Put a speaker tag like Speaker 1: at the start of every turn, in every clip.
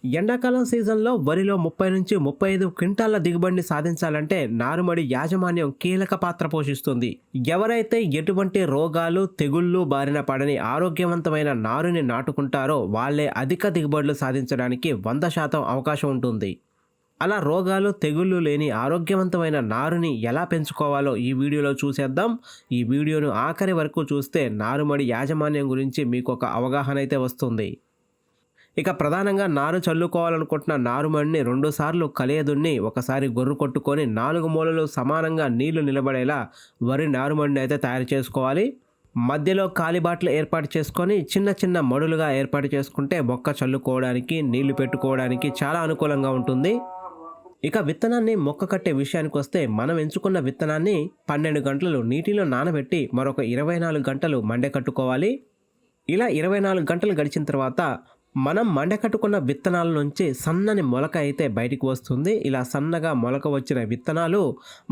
Speaker 1: ఎండాకాలం సీజన్లో వరిలో 30 నుంచి 35 క్వింటాల దిగుబడిని సాధించాలంటే నారుమడి యాజమాన్యం కీలక పాత్ర పోషిస్తుంది. ఎవరైతే ఎటువంటి రోగాలు, తెగుళ్ళు బారిన పడని ఆరోగ్యవంతమైన నారుని నాటుకుంటారో వాళ్ళే అధిక దిగుబడులు సాధించడానికి 100% అవకాశం ఉంటుంది. అలా రోగాలు, తెగుళ్ళు లేని ఆరోగ్యవంతమైన నారుని ఎలా పెంచుకోవాలో ఈ వీడియోలో చూసేద్దాం. ఈ వీడియోను ఆఖరి వరకు చూస్తే నారుమడి యాజమాన్యం గురించి మీకు ఒక అవగాహన అయితే వస్తుంది. ఇక ప్రధానంగా నారు చల్లుకోవాలనుకుంటున్న నారుమడిని 2 సార్లు కలియదున్ని ఒకసారి గొర్రు కొట్టుకొని 4 మూలలు సమానంగా నీళ్లు నిలబడేలా వరి నారుమడిని అయితే తయారు చేసుకోవాలి. మధ్యలో కాలిబాట్లు ఏర్పాటు చేసుకొని చిన్న చిన్న మడులుగా ఏర్పాటు చేసుకుంటే మొక్క చల్లుకోవడానికి, నీళ్లు పెట్టుకోవడానికి చాలా అనుకూలంగా ఉంటుంది. ఇక విత్తనాన్ని మొక్క కట్టే విషయానికి వస్తే మనం ఎంచుకున్న విత్తనాన్ని 12 గంటలు నీటిలో నానబెట్టి మరొక 24 గంటలు మండకట్టుకోవాలి. ఇలా 24 గంటలు గడిచిన తర్వాత మనం మండకట్టుకున్న విత్తనాల నుంచి సన్నని మొలక అయితే బయటికి వస్తుంది. ఇలా సన్నగా మొలక వచ్చిన విత్తనాలు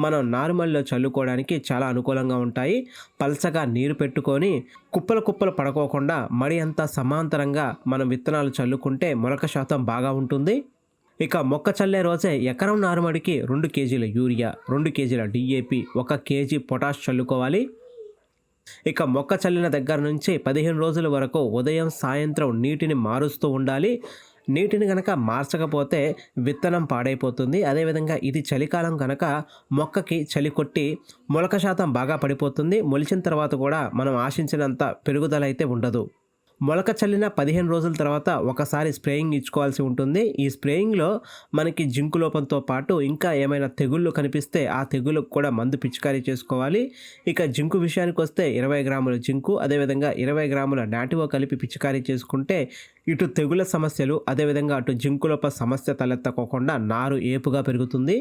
Speaker 1: మనం నారుమడిలో చల్లుకోవడానికి చాలా అనుకూలంగా ఉంటాయి. పల్చగా నీరు పెట్టుకొని కుప్పలు కుప్పలు పడుకోకుండా మడి అంతా సమాంతరంగా మనం విత్తనాలు చల్లుకుంటే మొలక శాతం బాగా ఉంటుంది. ఇక మొక్క చల్లే రోజే ఎకరం నారుమడికి 2 కేజీల యూరియా, 2 కేజీల DAP, 1 కేజీ పొటాష్ చల్లుకోవాలి. ఇక మొక్క చల్లిన దగ్గర నుంచి 15 రోజుల వరకు ఉదయం, సాయంత్రం నీటిని మారుస్తూ ఉండాలి. నీటిని కనుక మార్చకపోతే విత్తనం పాడైపోతుంది. అదేవిధంగా ఇది చలికాలం కనుక మొక్కకి చలి కొట్టి మొలక శాతం బాగా పడిపోతుంది. మొలిచిన తర్వాత కూడా మనం ఆశించినంత పెరుగుదల అయితే ఉండదు. మొలక చల్లిన 15 రోజుల తర్వాత ఒకసారి స్ప్రేయింగ్ ఇచ్చుకోవాల్సి ఉంటుంది. ఈ స్ప్రేయింగ్లో మనకి జింకు లోపంతో పాటు ఇంకా ఏమైనా తెగుళ్ళు కనిపిస్తే ఆ తెగుళ్ళకు కూడా మందు పిచికారీ చేసుకోవాలి. ఇక జింకు విషయానికి వస్తే 20 గ్రాముల జింకు, అదేవిధంగా 20 గ్రాముల నాటివో కలిపి పిచికారీ చేసుకుంటే ఇటు తెగుళ్ళ సమస్యలు, అదేవిధంగా అటు జింకు లోప సమస్య తలెత్తకోకుండా నారు ఏపుగా పెరుగుతుంది.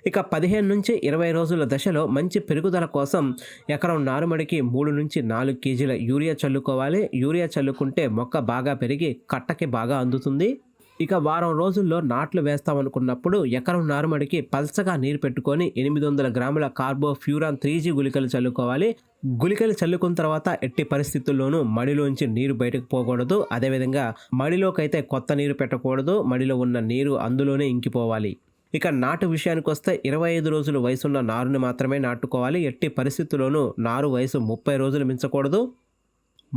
Speaker 1: ఇక 15 నుంచి 20 రోజుల దశలో మంచి పెరుగుదల కోసం ఎకరం నారుమడికి 3 నుంచి 4 కేజీల యూరియా చల్లుకోవాలి. యూరియా చల్లుకుంటే మొక్క బాగా పెరిగి కట్టకి బాగా అందుతుంది. ఇక వారం రోజుల్లో నాట్లు వేస్తామనుకున్నప్పుడు ఎకరం నారుమడికి పల్చగా నీరు పెట్టుకొని 800 గ్రాముల కార్బోఫ్యూరాన్ 3G గుళికలు చల్లుకోవాలి. గుళికలు చల్లుకున్న తర్వాత ఎట్టి పరిస్థితుల్లోనూ మడిలోంచి నీరు బయటకు పోకూడదు. అదేవిధంగా మడిలోకైతే కొత్త నీరు పెట్టకూడదు. మడిలో ఉన్న నీరు అందులోనే ఇంకిపోవాలి. ఇక నాటు విషయానికి వస్తే 25 రోజులు వయసున్న నారుని మాత్రమే నాటుకోవాలి. ఎట్టి పరిస్థితుల్లోనూ నారు వయసు 30 రోజులు మించకూడదు.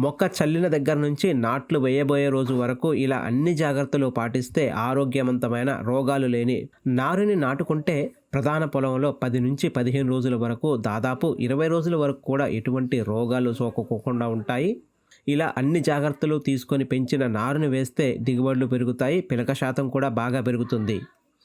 Speaker 1: మొక్క చల్లిన దగ్గర నుంచి నాట్లు వేయబోయే రోజు వరకు ఇలా అన్ని జాగ్రత్తలు పాటిస్తే ఆరోగ్యవంతమైన రోగాలు లేని నారుని నాటుకుంటే ప్రధాన పొలంలో 10 నుంచి 15 రోజుల వరకు, దాదాపు 20 రోజుల వరకు కూడా ఎటువంటి రోగాలు సోకకుండా ఉంటాయి. ఇలా అన్ని జాగ్రత్తలు తీసుకొని పెంచిన నారుని వేస్తే దిగుబడులు పెరుగుతాయి, పిలక శాతం కూడా బాగా పెరుగుతుంది.